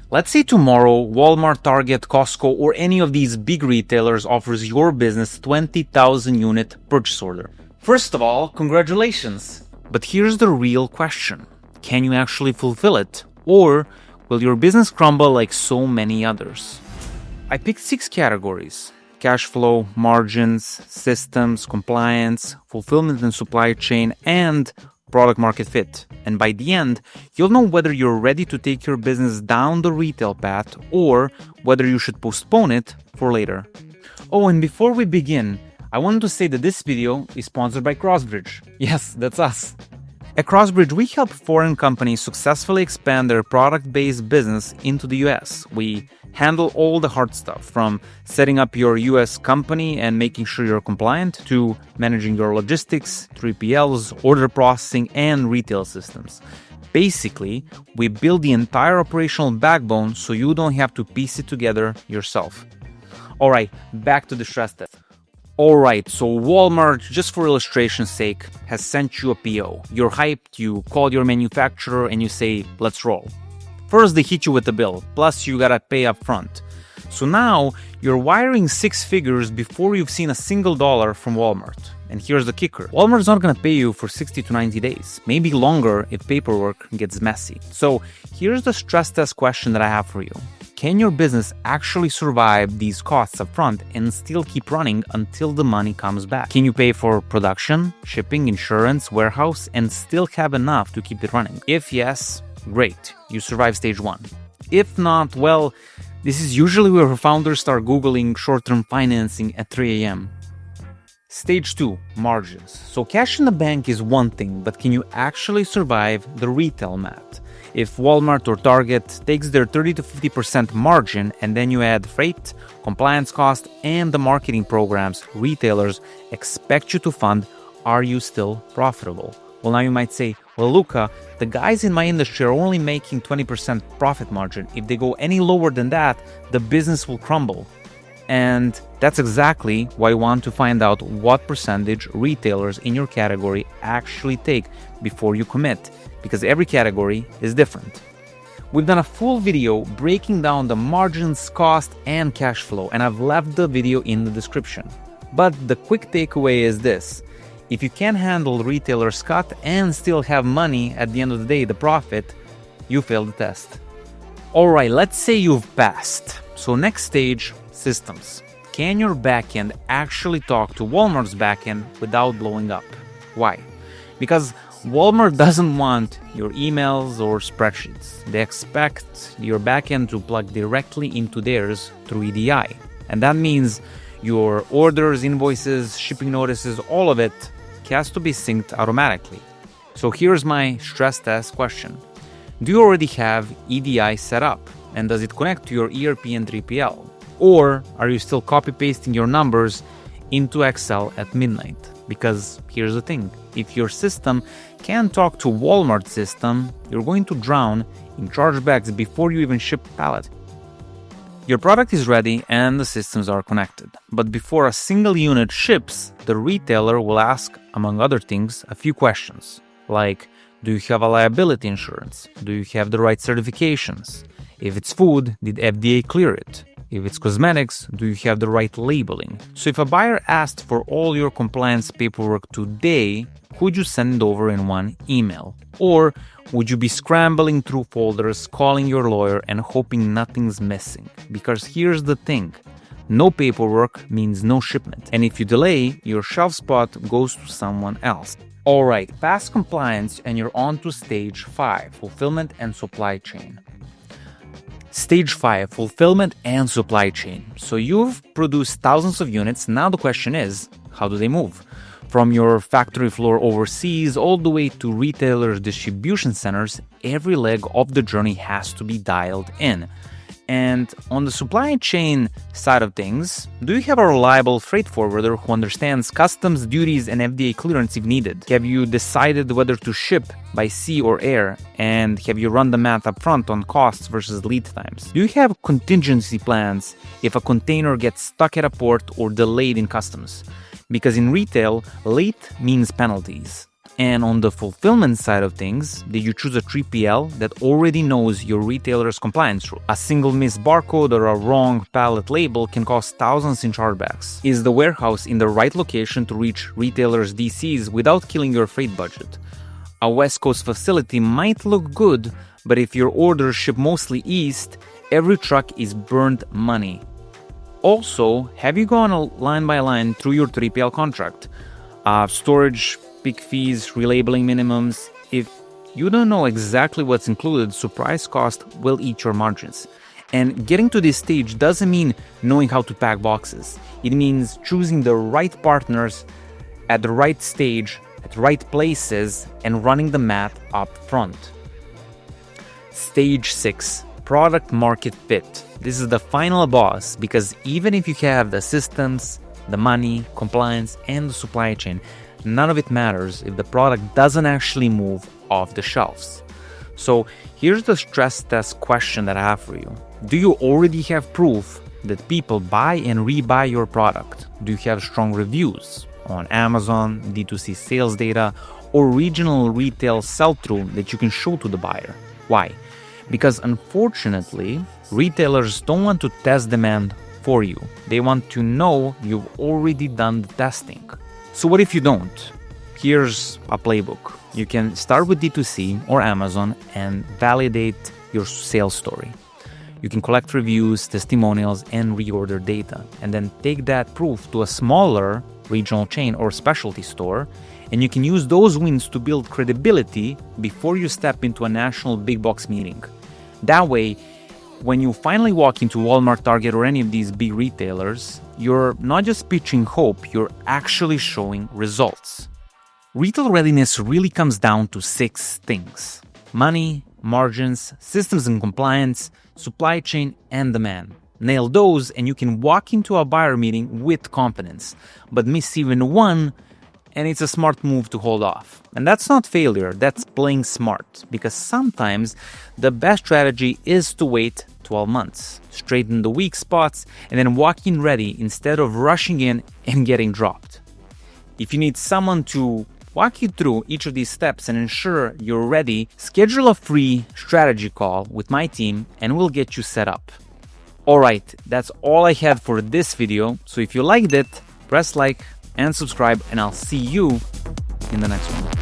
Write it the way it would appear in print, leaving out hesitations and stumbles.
Let's say tomorrow, Walmart, Target, Costco, or any of these big retailers offers your business 20,000 unit purchase order. First of all, congratulations. But here's the real question. Can you actually fulfill it? Or will your business crumble like so many others? I picked 6 categories: cash flow, margins, systems, compliance, fulfillment and supply chain, and product market fit. And by the end, you'll know whether you're ready to take your business down the retail path or whether you should postpone it for later. Oh, and before we begin, I wanted to say that this video is sponsored by Crossbridge. Yes, that's us. At Crossbridge, we help foreign companies successfully expand their product-based business into the US. We handle all the hard stuff, from setting up your US company and making sure you're compliant, to managing your logistics, 3PLs, order processing, and retail systems. Basically, we build the entire operational backbone so you don't have to piece it together yourself. All right, back to the stress test. Alright, so Walmart, just for illustration's sake, has sent you a PO. You're hyped, you call your manufacturer and you say, let's roll. First, they hit you with the bill, plus you gotta pay up front. So now, you're wiring 6 figures before you've seen a single dollar from Walmart. And here's the kicker. Walmart's not gonna pay you for 60 to 90 days, maybe longer if paperwork gets messy. So here's the stress test question that I have for you. Can your business actually survive these costs up front and still keep running until the money comes back? Can you pay for production, shipping, insurance, warehouse, and still have enough to keep it running? If yes, great, you survive stage 1. If not, well, this is usually where founders start Googling short-term financing at 3 a.m. Stage 2, margins. So cash in the bank is one thing, but can you actually survive the retail math? If Walmart or Target takes their 30 to 50% margin and then you add freight, compliance cost, and the marketing programs retailers expect you to fund, are you still profitable? Well, now you might say, well, Luca, the guys in my industry are only making 20% profit margin. If they go any lower than that, the business will crumble. And that's exactly why you want to find out what percentage retailers in your category actually take before you commit, because every category is different. We've done a full video breaking down the margins, cost, and cash flow, and I've left the video in the description. But the quick takeaway is this: if you can handle retailers' cut and still have money at the end of the day, the profit, you failed the test. Alright, let's say you've passed. So next stage, systems. Can your backend actually talk to Walmart's backend without blowing up? Why? Because Walmart doesn't want your emails or spreadsheets. They expect your backend to plug directly into theirs through EDI. And that means your orders, invoices, shipping notices, all of it has to be synced automatically. So here's my stress test question. Do you already have EDI set up? And does it connect to your ERP and 3PL? Or are you still copy-pasting your numbers into Excel at midnight? Because here's the thing, if your system can talk to Walmart's system, you're going to drown in chargebacks before you even ship a pallet. Your product is ready and the systems are connected. But before a single unit ships, the retailer will ask, among other things, a few questions. Like, do you have a liability insurance? Do you have the right certifications? If it's food, did FDA clear it? If it's cosmetics, do you have the right labeling? So if a buyer asked for all your compliance paperwork today, could you send it over in one email? Or would you be scrambling through folders, calling your lawyer, and hoping nothing's missing? Because here's the thing, no paperwork means no shipment. And if you delay, your shelf spot goes to someone else. Alright, pass compliance and you're on to stage 5, fulfillment and supply chain. Stage 5, fulfillment and supply chain. So you've produced thousands of units. Now the question is, how do they move? From your factory floor overseas all the way to retailers' distribution centers, every leg of the journey has to be dialed in. And on the supply chain side of things, do you have a reliable freight forwarder who understands customs, duties, and FDA clearance if needed? Have you decided whether to ship by sea or air? And have you run the math up front on costs versus lead times? Do you have contingency plans if a container gets stuck at a port or delayed in customs? Because in retail, late means penalties. And on the fulfillment side of things, did you choose a 3PL that already knows your retailer's compliance rule? A single missed barcode or a wrong pallet label can cost thousands in chargebacks. Is the warehouse in the right location to reach retailers' DCs without killing your freight budget? A West Coast facility might look good, but if your orders ship mostly east, every truck is burnt money. Also, have you gone line by line through your 3PL contract? Storage, pick fees, relabeling minimums. If you don't know exactly what's included, surprise cost will eat your margins. And getting to this stage doesn't mean knowing how to pack boxes. It means choosing the right partners at the right stage, at the right places, and running the math up front. Stage 6. Product market fit. This is the final boss, because even if you have the systems, the money, compliance, and the supply chain, none of it matters if the product doesn't actually move off the shelves. So here's the stress test question that I have for you. Do you already have proof that people buy and rebuy your product? Do you have strong reviews on Amazon, D2C sales data, or regional retail sell-through that you can show to the buyer? Why? Because unfortunately, retailers don't want to test demand for you. They want to know you've already done the testing. So what if you don't? Here's a playbook. You can start with D2C or Amazon and validate your sales story. You can collect reviews, testimonials, and reorder data, and then take that proof to a smaller regional chain or specialty store, and you can use those wins to build credibility before you step into a national big box meeting. That way, when you finally walk into Walmart, Target, or any of these big retailers, you're not just pitching hope, you're actually showing results. Retail readiness really comes down to 6 things: money, margins, systems and compliance, supply chain, and demand. Nail those and you can walk into a buyer meeting with confidence. But miss even one, and it's a smart move to hold off. And that's not failure, that's playing smart. Because sometimes the best strategy is to wait 12 months, straighten the weak spots, and then walk in ready instead of rushing in and getting dropped. If you need someone to walk you through each of these steps and ensure you're ready, schedule a free strategy call with my team and we'll get you set up. Alright, that's all I had for this video. So if you liked it, press like and subscribe, and I'll see you in the next one.